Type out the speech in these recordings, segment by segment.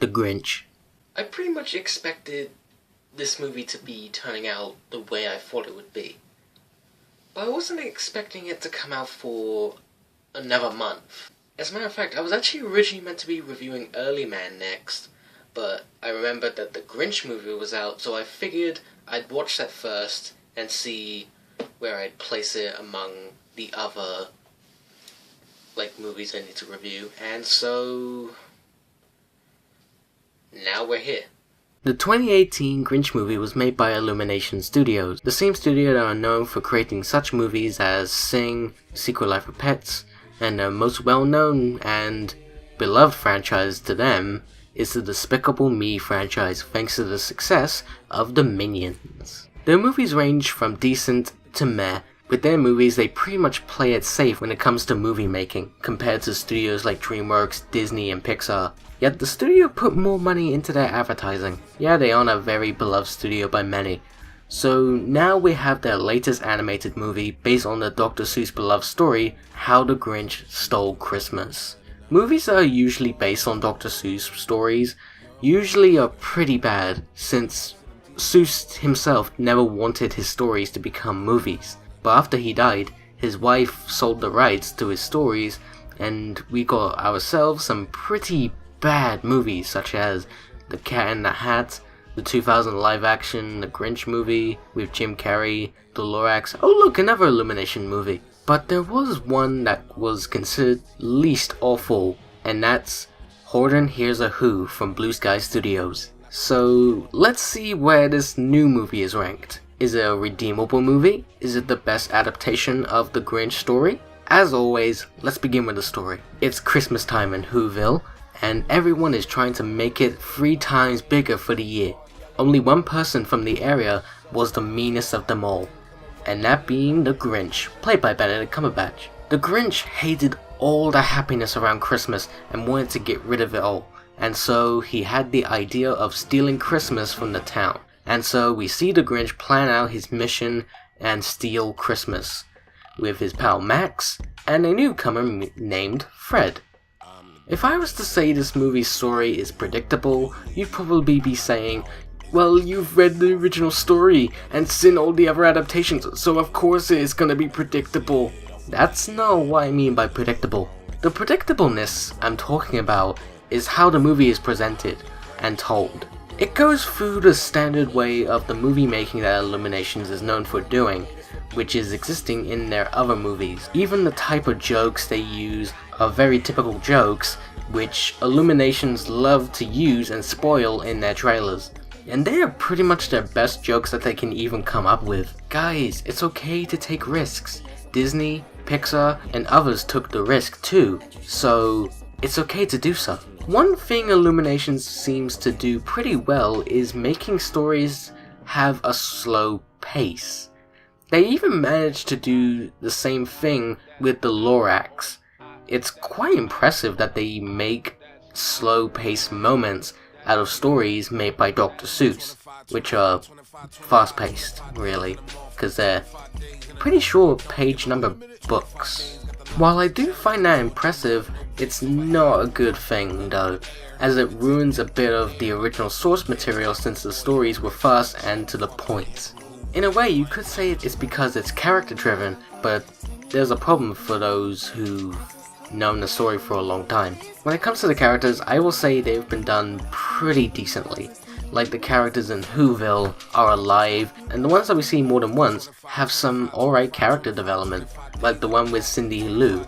The Grinch. I pretty much expected this movie to be turning out the way I thought it would be. But I wasn't expecting it to come out for another month. As a matter of fact, I was actually originally meant to be reviewing Early Man next, but I remembered that the Grinch movie was out, so I figured I'd watch that first and see where I'd place it among the other movies I need to review, and so now we're here. The 2018 Grinch movie was made by Illumination Studios, the same studio that are known for creating such movies as Sing, Secret Life of Pets, and their most well-known and beloved franchise to them is the Despicable Me franchise, thanks to the success of the Minions. Their movies range from decent to meh. With their movies, they pretty much play it safe when it comes to movie making, compared to studios like DreamWorks, Disney, and Pixar. Yet the studio put more money into their advertising. Yeah, they aren't a very beloved studio by many. So now we have their latest animated movie based on the Dr. Seuss beloved story, How the Grinch Stole Christmas. Movies that are usually based on Dr. Seuss stories usually are pretty bad, since Seuss himself never wanted his stories to become movies. But after he died, his wife sold the rights to his stories, and we got ourselves some pretty bad movies such as The Cat in the Hat, the 2000 live action The Grinch movie with Jim Carrey, The Lorax. Oh look, another Illumination movie. But there was one that was considered least awful, and that's Horton Hears a Who from Blue Sky Studios. So let's see where this new movie is ranked. Is it a redeemable movie? Is it the best adaptation of the Grinch story? As always, let's begin with the story. It's Christmas time in Whoville, and everyone is trying to make it 3 times bigger for the year. Only one person from the area was the meanest of them all, and that being the Grinch, played by Benedict Cumberbatch. The Grinch hated all the happiness around Christmas and wanted to get rid of it all, and so he had the idea of stealing Christmas from the town. And so we see the Grinch plan out his mission and steal Christmas, with his pal Max and a newcomer named Fred. If I was to say this movie's story is predictable, you'd probably be saying, well, you've read the original story and seen all the other adaptations, so of course it is gonna be predictable. That's not what I mean by predictable. The predictableness I'm talking about is how the movie is presented and told. It goes through the standard way of the movie making that Illuminations is known for doing, which is existing in their other movies. Even the type of jokes they use are very typical jokes, which Illuminations love to use and spoil in their trailers. And they are pretty much their best jokes that they can even come up with. Guys, it's okay to take risks. Disney, Pixar, and others took the risk too, so it's okay to do so. One thing Illuminations seems to do pretty well is making stories have a slow pace. They even managed to do the same thing with the Lorax. It's quite impressive that they make slow paced moments out of stories made by Dr. Seuss, which are fast paced, really, because they're pretty short page number books. While I do find that impressive, it's not a good thing though, as it ruins a bit of the original source material since the stories were fast and to the point. In a way, you could say it's because it's character driven, but there's a problem for those who've known the story for a long time. When it comes to the characters, I will say they've been done pretty decently. Like the characters in Whoville are alive, and the ones that we see more than once have some alright character development, like the one with Cindy Lou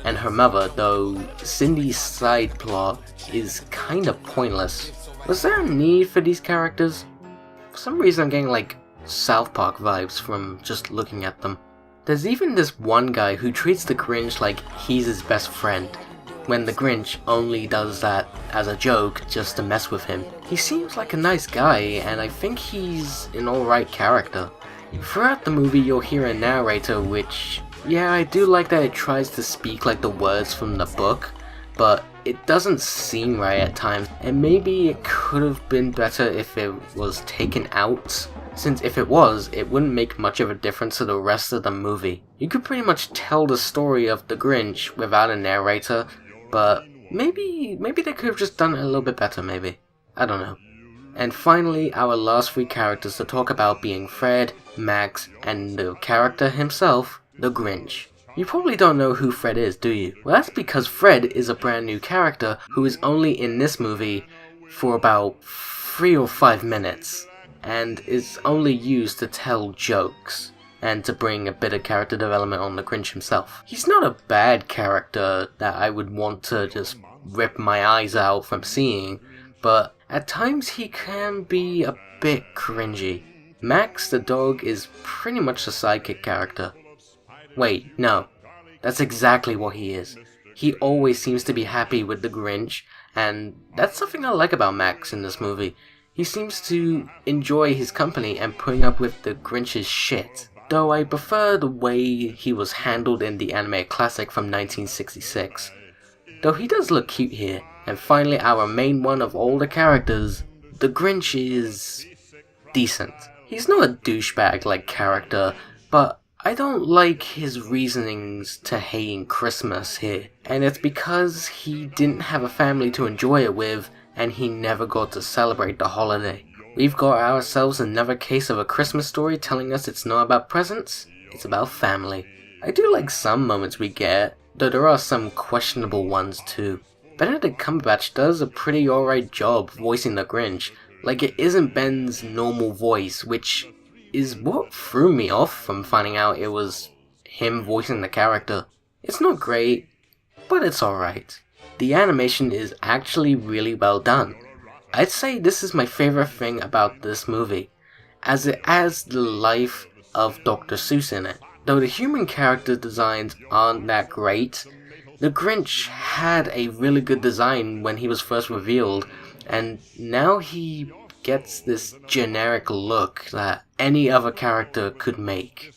and her mother, though Cindy's side plot is kinda pointless. Was there a need for these characters? For some reason I'm getting like South Park vibes from just looking at them. There's even this one guy who treats the Grinch like he's his best friend, when the Grinch only does that as a joke just to mess with him. He seems like a nice guy, and I think he's an alright character. Throughout the movie you'll hear a narrator which, yeah, I do like that it tries to speak like the words from the book, but it doesn't seem right at times, and maybe it could have been better if it was taken out, since if it was, it wouldn't make much of a difference to the rest of the movie. You could pretty much tell the story of the Grinch without a narrator, but Maybe they could have just done it a little bit better, maybe. I don't know. And finally, our last three characters to talk about being Fred, Max, and the character himself, the Grinch. You probably don't know who Fred is, do you? Well, that's because Fred is a brand new character who is only in this movie for about 3 or 5 minutes, and is only used to tell jokes and to bring a bit of character development on the Grinch himself. He's not a bad character that I would want to just rip my eyes out from seeing, but at times he can be a bit cringy. Max the dog is pretty much a sidekick character. Wait, no. That's exactly what he is. He always seems to be happy with the Grinch, and that's something I like about Max in this movie. He seems to enjoy his company and putting up with the Grinch's shit. Though I prefer the way he was handled in the animated classic from 1966. Though he does look cute here. And finally, our main one of all the characters, the Grinch is decent. He's not a douchebag-like character, but I don't like his reasonings to hating Christmas here. And it's because he didn't have a family to enjoy it with, and he never got to celebrate the holiday. We've got ourselves another case of a Christmas story telling us it's not about presents, it's about family. I do like some moments we get, though there are some questionable ones too. Benedict Cumberbatch does a pretty alright job voicing the Grinch. Like, it isn't Ben's normal voice, which is what threw me off from finding out it was him voicing the character. It's not great, but it's alright. The animation is actually really well done. I'd say this is my favorite thing about this movie, as it adds the life of Dr. Seuss in it. Though the human character designs aren't that great, the Grinch had a really good design when he was first revealed, and now he gets this generic look that any other character could make.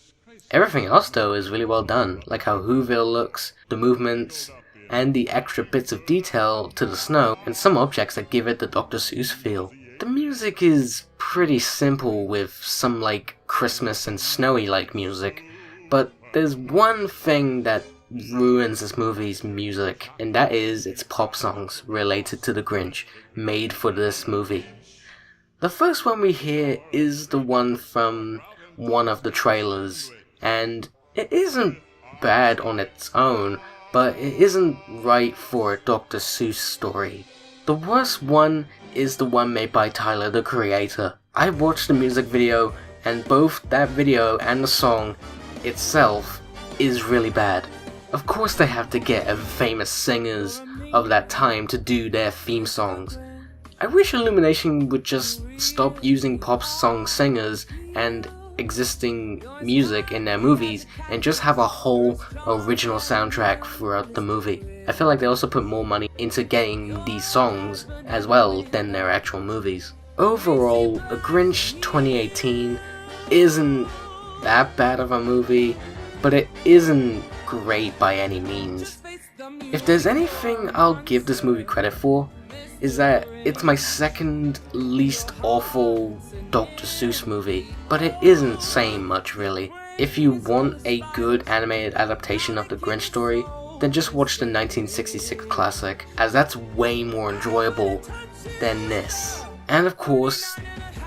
Everything else though is really well done, like how Whoville looks, the movements, and the extra bits of detail to the snow, and some objects that give it the Dr. Seuss feel. The music is pretty simple with some like Christmas and snowy like music, but there's one thing that ruins this movie's music, and that is its pop songs related to the Grinch, made for this movie. The first one we hear is the one from one of the trailers, and it isn't bad on its own, but it isn't right for a Dr. Seuss story. The worst one is the one made by Tyler, the Creator. I watched the music video, and both that video and the song itself is really bad. Of course they have to get famous singers of that time to do their theme songs. I wish Illumination would just stop using pop song singers and existing music in their movies and just have a whole original soundtrack throughout the movie. I feel like they also put more money into getting these songs as well than their actual movies. Overall, The Grinch 2018 isn't that bad of a movie, but it isn't great by any means. If there's anything I'll give this movie credit for, is that it's my second least awful Dr. Seuss movie, but it isn't saying much really. If you want a good animated adaptation of the Grinch story, then just watch the 1966 classic, as that's way more enjoyable than this. And of course,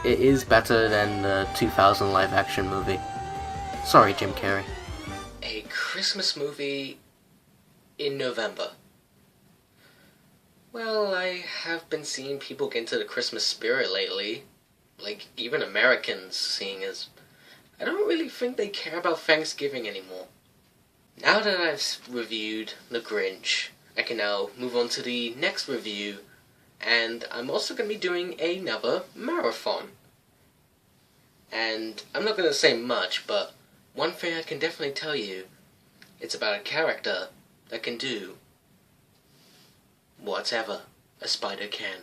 it is better than the 2000 live action movie. Sorry, Jim Carrey. A Christmas movie in November. Well, I have been seeing people get into the Christmas spirit lately. Like, even Americans, seeing as I don't really think they care about Thanksgiving anymore. Now that I've reviewed The Grinch, I can now move on to the next review, and I'm also going to be doing another marathon. And I'm not going to say much, but one thing I can definitely tell you, it's about a character that can do whatever a spider can.